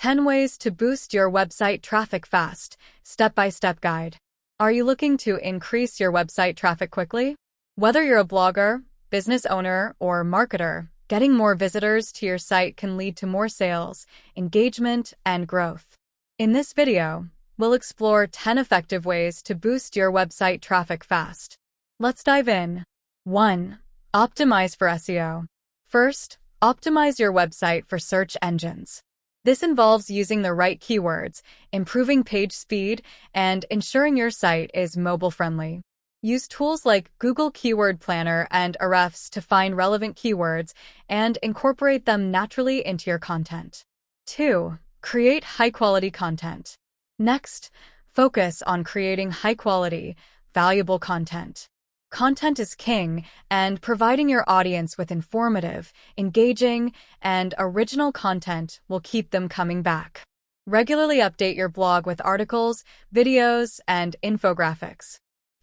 10 Ways to Boost Your Website Traffic Fast, Step-by-Step Guide. Are you looking to increase your website traffic quickly? Whether you're a blogger, business owner, or marketer, getting more visitors to your site can lead to more sales, engagement, and growth. In this video, we'll explore 10 effective ways to boost your website traffic fast. Let's dive in. 1. Optimize for SEO. First, optimize your website for search engines. This involves using the right keywords, improving page speed, and ensuring your site is mobile-friendly. Use tools like Google Keyword Planner and Ahrefs to find relevant keywords and incorporate them naturally into your content. 2. Create high-quality content. Next, focus on creating high-quality, valuable content. Content is king, and providing your audience with informative, engaging, and original content will keep them coming back. Regularly update your blog with articles, videos, and infographics.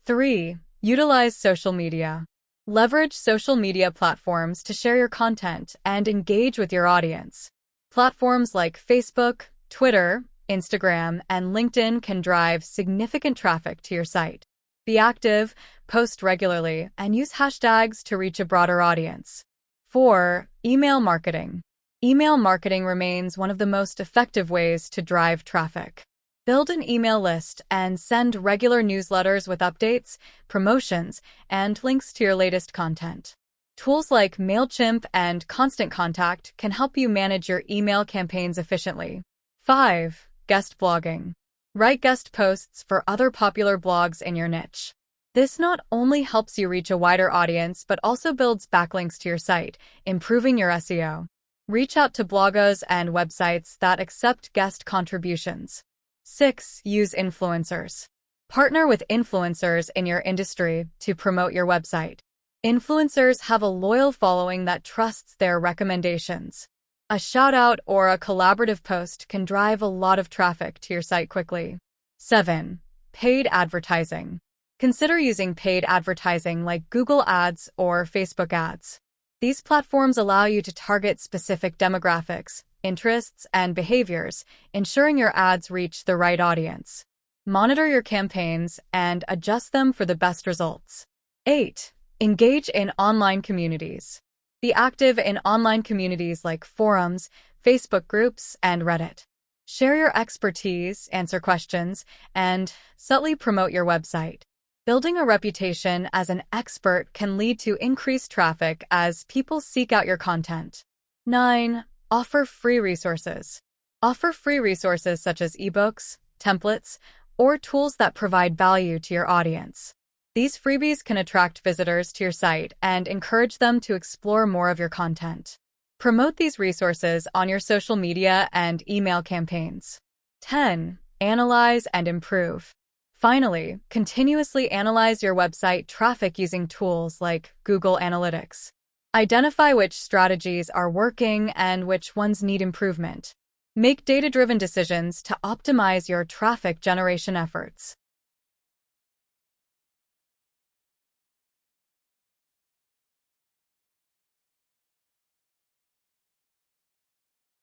3. Utilize social media. Leverage social media platforms to share your content and engage with your audience. Platforms like Facebook, Twitter, Instagram, and LinkedIn can drive significant traffic to your site. Be active, post regularly, and use hashtags to reach a broader audience. 4. Email marketing. Email marketing remains one of the most effective ways to drive traffic. Build an email list and send regular newsletters with updates, promotions, and links to your latest content. Tools like MailChimp and Constant Contact can help you manage your email campaigns efficiently. 5. Guest blogging. Write guest posts for other popular blogs in your niche. This not only helps you reach a wider audience, but also builds backlinks to your site, improving your SEO. Reach out to bloggers and websites that accept guest contributions. 6. Use influencers. Partner with influencers in your industry to promote your website. Influencers have a loyal following that trusts their recommendations. A shout-out or a collaborative post can drive a lot of traffic to your site quickly. 7. Paid advertising. Consider using paid advertising like Google Ads or Facebook Ads. These platforms allow you to target specific demographics, interests, and behaviors, ensuring your ads reach the right audience. Monitor your campaigns and adjust them for the best results. 8. Engage in online communities. Be active in online communities like forums, Facebook groups, and Reddit. Share your expertise, answer questions, and subtly promote your website. Building a reputation as an expert can lead to increased traffic as people seek out your content. 9. Offer free resources. Offer free resources such as ebooks, templates, or tools that provide value to your audience. These freebies can attract visitors to your site and encourage them to explore more of your content. Promote these resources on your social media and email campaigns. 10. Analyze and improve. Finally, continuously analyze your website traffic using tools like Google Analytics. Identify which strategies are working and which ones need improvement. Make data-driven decisions to optimize your traffic generation efforts.